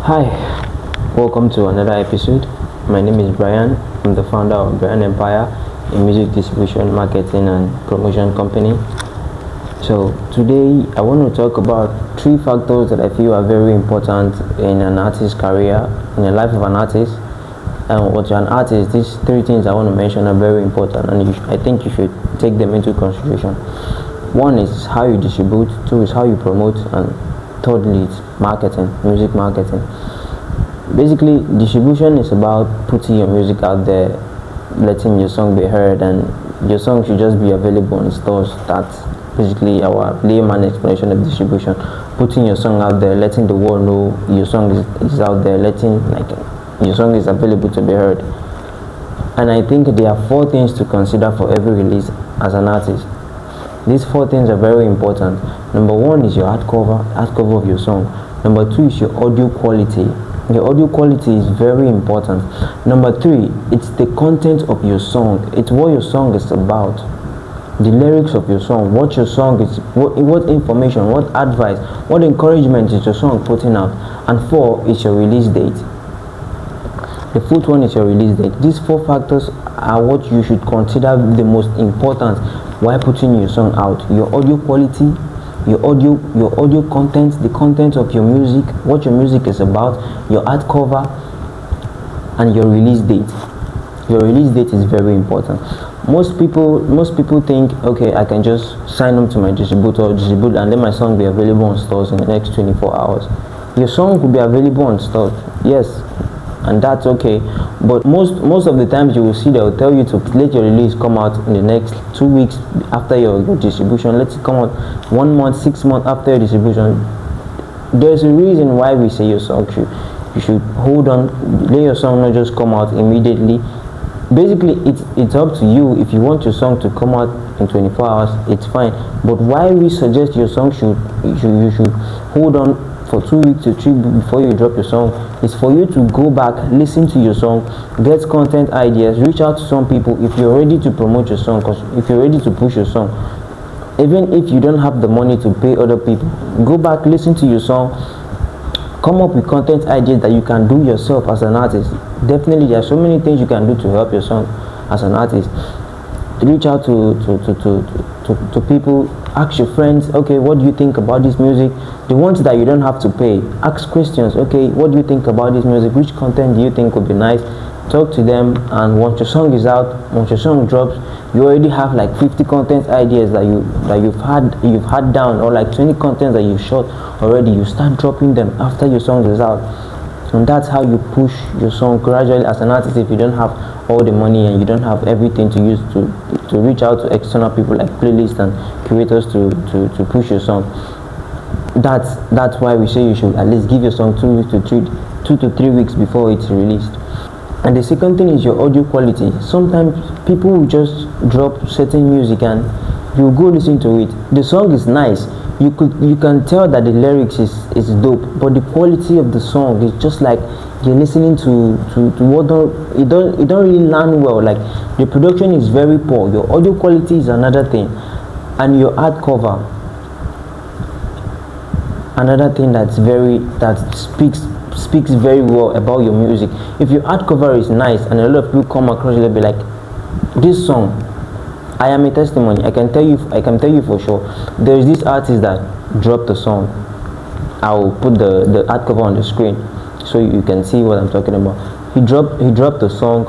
Hi, welcome to another episode. My name is Bryan. I'm the founder of Bryan'sMpire, a music distribution, marketing, and promotion company. So today I want to talk about 3 factors that I feel are very important in an artist's career, in the life of an artist. And what you're an artist, these 3 things I want to mention are very important, and I think you should take them into consideration. 1 is how you distribute, 2 is how you promote, and thirdly it's marketing, music marketing. Basically, distribution is about putting your music out there, letting your song be heard, and your song should just be available in stores. That's basically our layman explanation of distribution. Putting your song out there, letting the world know your song is out there, letting your song is available to be heard. And I think there are 4 things to consider for every release as an artist. These 4 things are very important. Number 1 is your hardcover of your song. Number 2 is your audio quality. Your audio quality is very important. Number 3, it's the content of your song. It's what your song is about. The lyrics of your song, what your song is, what information, what advice, what encouragement is your song putting out. And 4 is your release date. The 4th one is your release date. These 4 factors are what you should consider the most important while putting your song out. Your audio quality, your audio content, the content of your music, what your music is about, your art cover, and your release date. Your release date is very important. Most people think, okay, I can just sign up to my distributor, and let my song be available on stores in the next 24 hours. Your song will be available on stores, yes, and that's okay, but most of the times you will see they will tell you to let your release come out in the next 2 weeks after your distribution. Let it come out 1 month, 6 months after your distribution. There's a reason why we say your song you should hold on, let your song not just come out immediately. Basically, it's up to you. If you want your song to come out in 24 hours, it's fine, but why we suggest your song you should hold on for 2 weeks to 3 weeks before you drop your song is for you to go back, listen to your song, get content ideas, reach out to some people if you're ready to promote your song, because if you're ready to push your song, even if you don't have the money to pay other people, go back, listen to your song, come up with content ideas that you can do yourself as an artist. Definitely there are so many things you can do to help your song as an artist. Reach out to people, ask your friends, okay, what do you think about this music? The ones that you don't have to pay, ask questions, okay, what do you think about this music? Which content do you think would be nice? Talk to them, and once your song is out, once your song drops, you already have like 50 content ideas that you've had down, or like 20 content that you've shot already. You start dropping them after your song is out, and that's how you push your song gradually as an artist. If you don't have all the money and you don't have everything to use to reach out to external people like playlists and curators to push your song, that's why we say you should at least give your song 2 to 3 weeks before it's released. And the second thing is your audio quality. Sometimes people will just drop certain music and you go listen to it. The song is nice. You can tell that the lyrics is dope, but the quality of the song is just like you're listening to what it don't really land well. Like the production is very poor. Your audio quality is another thing, and your art cover, another thing that speaks very well about your music. If your art cover is nice and a lot of people come across it, they'll be like, this song, I am a testimony. I can tell you for sure. There is this artist that dropped a song. I will put the art cover on the screen so you can see what I'm talking about. He dropped a song.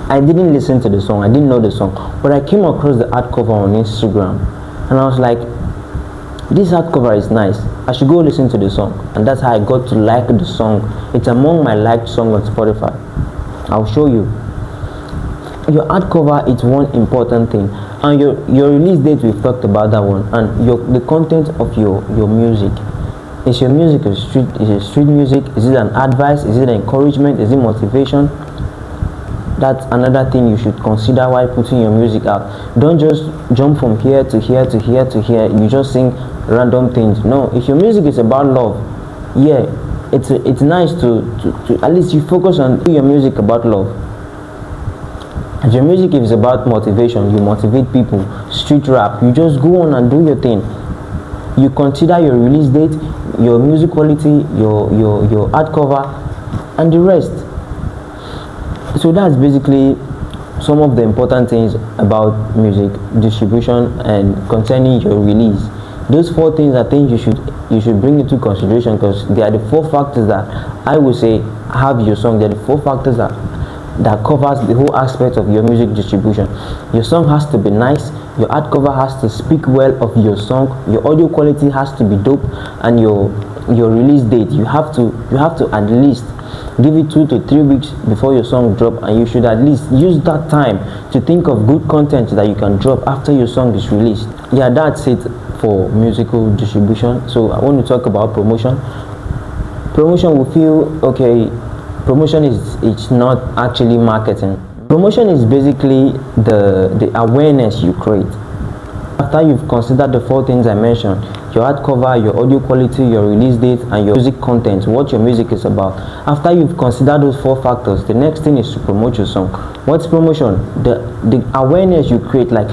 I didn't listen to the song. I didn't know the song, but I came across the art cover on Instagram, and I was like, this art cover is nice. I should go listen to the song, and that's how I got to like the song. It's among my liked songs on Spotify. I'll show you. Your art cover is one important thing, and your release date, we've talked about that one, and the content of your music. Is your music is it street music? Is it an advice? Is it encouragement? Is it motivation? That's another thing you should consider while putting your music out. Don't just jump from here to here to here to here. You just sing random things. No, if your music is about love, yeah, it's nice to at least you focus on your music about love. If your music is about motivation, you motivate people, street rap, you just go on and do your thing. you consider your release date, your music quality, your art cover, and the rest. So that's basically some of the important things about music distribution and concerning your release. Those 4 things I think you should bring into consideration, because they are the 4 factors that I would say have your song. They're the 4 factors that covers the whole aspect of your music distribution. Your song has to be nice, your art cover has to speak well of your song, your audio quality has to be dope, and your release date, you have to at least give it 2 to 3 weeks before your song drop, and you should at least use that time to think of good content that you can drop after your song is released. Yeah, that's it for musical distribution. So I want to talk about promotion. Promotion will feel okay. Promotion it's not actually marketing. Promotion is basically the awareness you create. After you've considered the 4 things I mentioned, your art cover, your audio quality, your release date, and your music content, what your music is about. After you've considered those 4 factors, the next thing is to promote your song. What's promotion? The awareness you create, like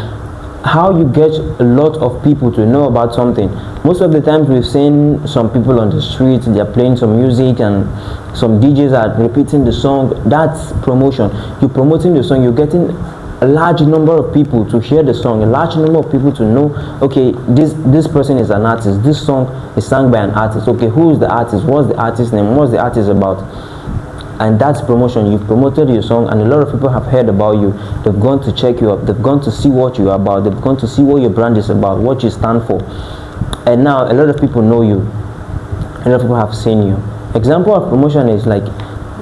how you get a lot of people to know about something. Most of the times we've seen some people on the street, they're playing some music and some DJs are repeating the song. That's promotion. You're promoting the song, you're getting a large number of people to hear the song, a large number of people to know, okay, this person is an artist, this song is sung by an artist. Okay, who is the artist, what's the artist's name, what's the artist about? And that's promotion. You've promoted your song, and a lot of people have heard about you. They've gone to check you up, they've gone to see what you're about, they've gone to see what your brand is about, what you stand for, and now a lot of people know you, a lot of people have seen you. Example of promotion is like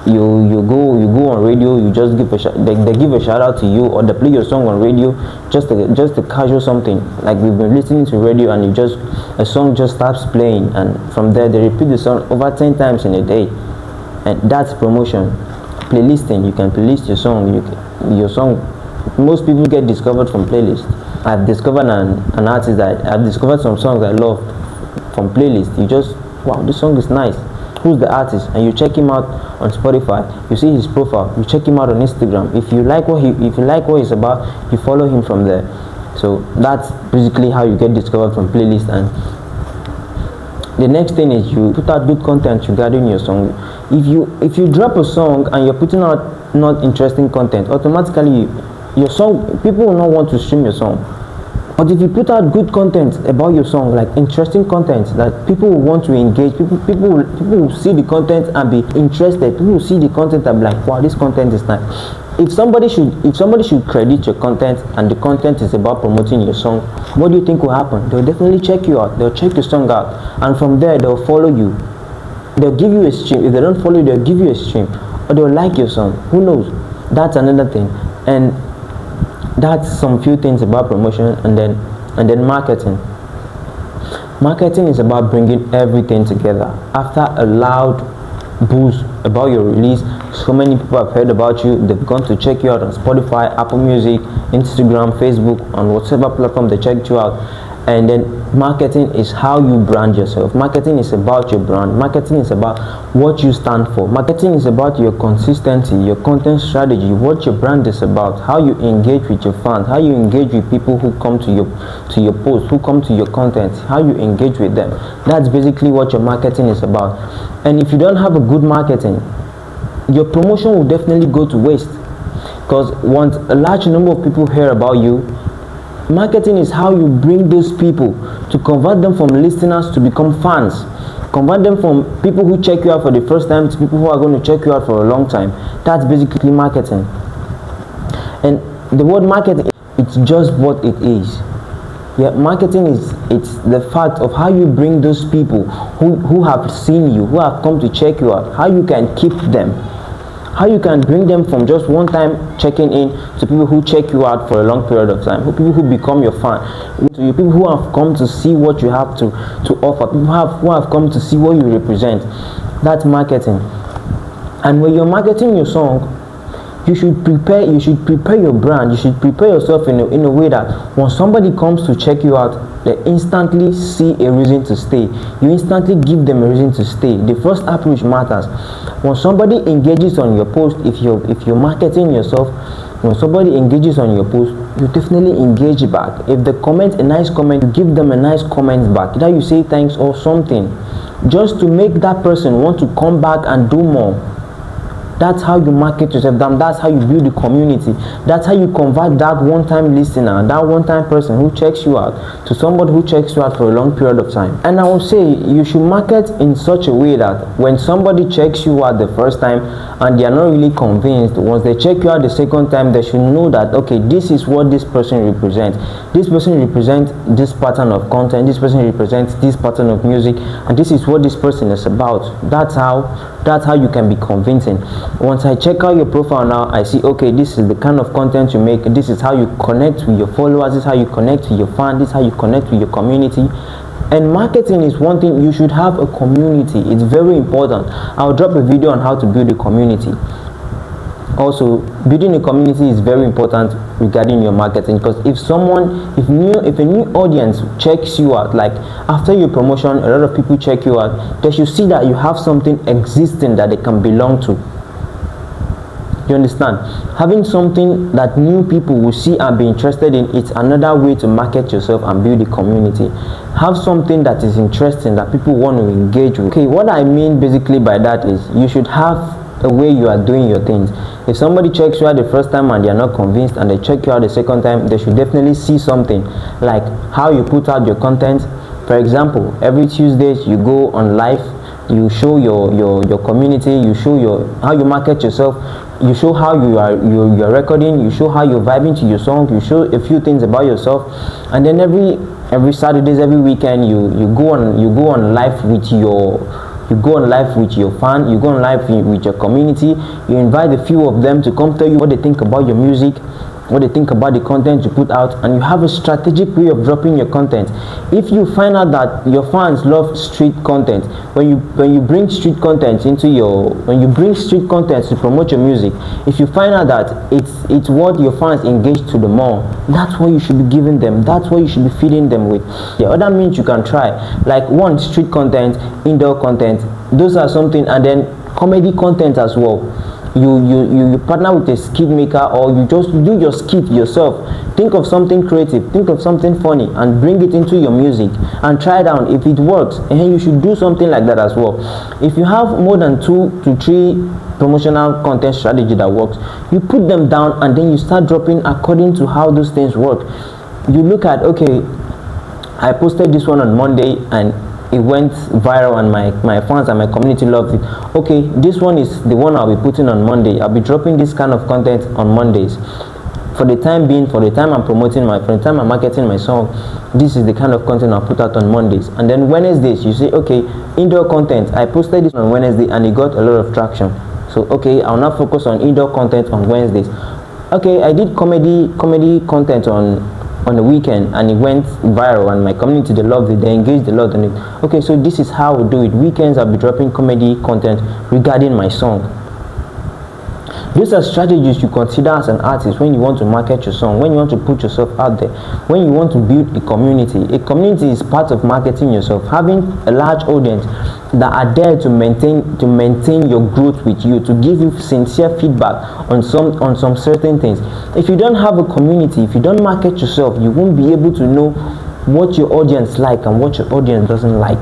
you go on radio, you just give they give a shout out to you, or they play your song on radio, just a casual something, like we've been listening to radio, and a song just starts playing, and from there they repeat the song over 10 times in a day, and that's promotion. Playlisting, you can playlist your song. Your song, most people get discovered from playlist. I've discovered an artist that I've discovered some songs I love from playlist. You just, wow, this song is nice, who's the artist, and you check him out on Spotify, you see his profile, you check him out on Instagram. If you like what he's about, you follow him from there. So that's basically how you get discovered from playlist. And the next thing is you put out good content regarding your song. If you drop a song and you're putting out not interesting content, automatically your song, people will not want to stream your song. But if you put out good content about your song, like interesting content that people will want to engage, people will see the content and be interested. People will see the content and be like, wow, this content is nice. If somebody should credit your content and the content is about promoting your song, what do you think will happen? They'll definitely check you out. They'll check your song out, and from there they'll follow you. They'll give you a stream. If they don't follow you, they'll give you a stream, or they'll like your song. Who knows? That's another thing. And that's some few things about promotion. And then marketing. Marketing is about bringing everything together. After a loud boost about your release, so many people have heard about you, they've gone to check you out on Spotify, Apple Music, Instagram, Facebook, on whatever platform they checked you out. And then marketing is how you brand yourself. Marketing is about your brand. Marketing is about what you stand for. Marketing is about your consistency, your content strategy, what your brand is about, how you engage with your fans, how you engage with people who come to your post, who come to your content, how you engage with them. That's basically what your marketing is about. And if you don't have a good marketing, your promotion will definitely go to waste, because once a large number of people hear about you, marketing is how you bring those people to convert them from listeners to become fans, convert them from people who check you out for the first time to people who are going to check you out for a long time. That's basically marketing. And the word marketing, it's just what it is. Yeah, marketing it's the fact of how you bring those people who have seen you, who have come to check you out, how you can keep them, how you can bring them from just one time checking in to people who check you out for a long period of time, people who become your fan, to you, people who have come to see what you have to offer, people who have come to see what you represent. That's marketing. And when you're marketing your song, you should prepare your brand, you should prepare yourself in a way that when somebody comes to check you out, they instantly see a reason to stay. You instantly give them a reason to stay. The first approach matters. When somebody engages on your post, if you're marketing yourself, When somebody engages on your post, you definitely engage back. If they comment a nice comment, you give them a nice comment back. Either you say thanks or something, just to make that person want to come back and do more. That's how you market yourself. That's how you build the community. That's how you convert that one-time listener, that one-time person who checks you out, to somebody who checks you out for a long period of time. And I will say you should market in such a way that when somebody checks you out the first time and they are not really convinced, once they check you out the second time, they should know that, okay, this is what this person represents. This person represents this pattern of content. This person represents this pattern of music, and this is what this person is about. That's how you can be convincing. Once I check out your profile now, I see, okay, this is the kind of content you make. This is how you connect with your followers. This is how you connect with your fans. This is how you connect with your community. And marketing is one thing. You should have a community. It's very important. I'll drop a video on how to build a community. Also, building a community is very important regarding your marketing, because if a new audience checks you out, like after your promotion, a lot of people check you out, they should see that you have something existing that they can belong to. You understand? Having something that new people will see and be interested in, it's another way to market yourself and build a community. Have something that is interesting that people want to engage with. Okay, what I mean basically by that is you should have a way you are doing your things. If somebody checks you out the first time and they are not convinced, and they check you out the second time, they should definitely see something like how you put out your content. For example, every Tuesdays you go on live, you show your community, you show how you market yourself, you show how you're recording, you show how you're vibing to your song, you show a few things about yourself, and then every Saturdays, every weekend you go on live with your fan, you go on live with your community, you invite a few of them to come tell you what they think about your music, what they think about the content you put out, and you have a strategic way of dropping your content. If you find out that your fans love street content, when you bring street content to promote your music, if you find out that it's what your fans engage to the more, that's what you should be giving them, that's what you should be feeding them with. The other means you can try, like one, street content, indoor content, those are something, and then comedy content as well. You partner with a skit maker, or you just do your skit yourself. Think of something creative, think of something funny, and bring it into your music and try it out. If it works, and you should do something like that as well. If you have more than 2 to 3 promotional content strategy that works, you put them down and then you start dropping according to how those things work. You look at, okay, I posted this one on Monday and it went viral and my fans and my community loved it. Okay, this one is the one I'll be putting on Monday. I'll be dropping this kind of content on Mondays. For the time being, for the time I'm marketing my song, this is the kind of content I'll put out on Mondays. And then Wednesdays, you say, okay, indoor content, I posted this on Wednesday and it got a lot of traction. So okay, I'll now focus on indoor content on Wednesdays. Okay, I did comedy content on the weekend and it went viral and my community, they loved it, they engaged a lot on it. Okay, so this is how we do it. Weekends I'll be dropping comedy content regarding my song. These are strategies you consider as an artist when you want to market your song, when you want to put yourself out there, when you want to build a community. A community is part of marketing yourself. Having a large audience that are there to maintain your growth with you, to give you sincere feedback on some certain things. If you don't have a community, if you don't market yourself, you won't be able to know what your audience like and what your audience doesn't like.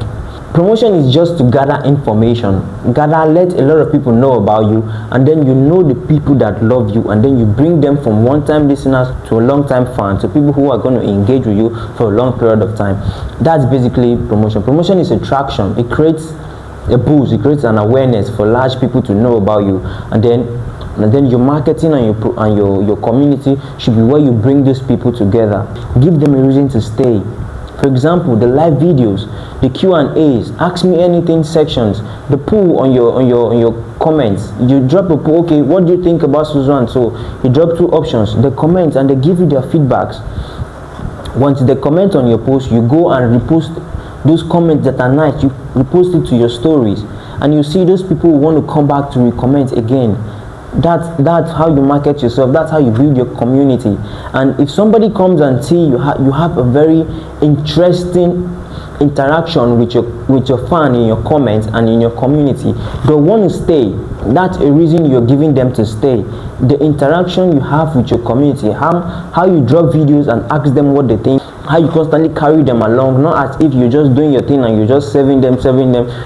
Promotion is just to gather information, let a lot of people know about you, and then you know the people that love you, and then you bring them from one-time listeners to a long-time fans, to people who are going to engage with you for a long period of time. That's basically promotion. Promotion is attraction. It creates a boost, it creates an awareness for large people to know about you, and then your marketing and your community should be where you bring these people together. Give them a reason to stay. For example, the live videos, the Q&As, ask me anything sections, the poll on your comments. You drop a poll, okay, what do you think about Susan? So you drop 2 options, the comments, and they give you their feedbacks. Once they comment on your post, you go and repost those comments that are nice. You repost it to your stories, and you see those people who want to come back to recommend again. That's how you market yourself. That's how you build your community. And if somebody comes and see you have a very interesting interaction with your fan in your comments and in your community. They want to stay. That's a reason you're giving them to stay. The interaction you have with your community, how you drop videos and ask them what they think, how you constantly carry them along, not as if you're just doing your thing and you're just serving them.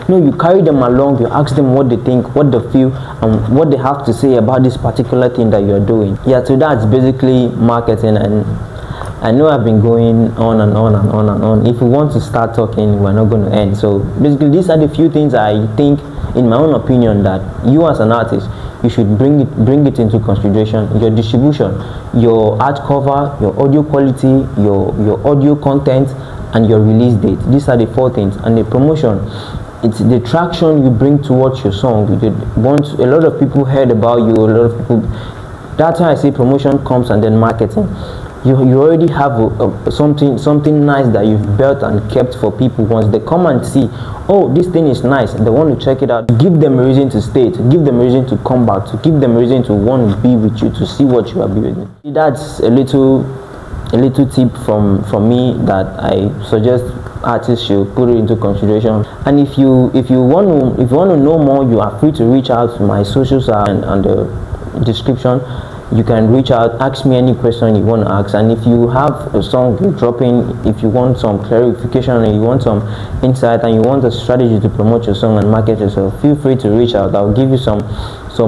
No, you carry them along, you ask them what they think, what they feel, and what they have to say about this particular thing that you're doing. Yeah, so that's basically marketing. And I know I've been going on and on and on and on. If we want to start talking, we're not going to end. So basically, these are the few things I think, in my own opinion, that you as an artist, you should bring it into consideration. Your distribution, your art cover, your audio quality, your audio content, and your release date. These are the 4 things. And the promotion, it's the traction you bring towards your song. Once a lot of people heard about you, a lot of people, that's why I say promotion comes and then marketing. You already have something nice that you've built and kept for people. Once they come and see, oh, this thing is nice, they want to check it out, give them a reason to stay, to give them a reason to come back, to give them a reason to want to be with you, to see what you are building. That's a little tip from me that I suggest artists should put it into consideration. And if you want to know more, you are free to reach out to my socials and the description. You can reach out, ask me any question you want to ask. And if you have a song you're dropping, if you want some clarification and you want some insight and you want a strategy to promote your song and market yourself, feel free to reach out. I'll give you some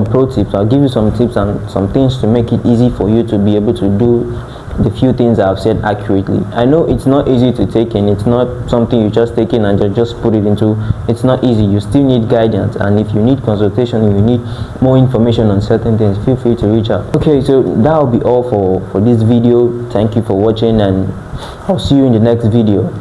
pro tips. I'll give you some tips and some things to make it easy for you to be able to do the few things I've said accurately. I know it's not easy to take in. It's not something you just take in and just put it into. It's not easy. You still need guidance, and if you need consultation, you need more information on certain things, feel free to reach out. Okay, so that will be all for this video. Thank you for watching, and I'll see you in the next video.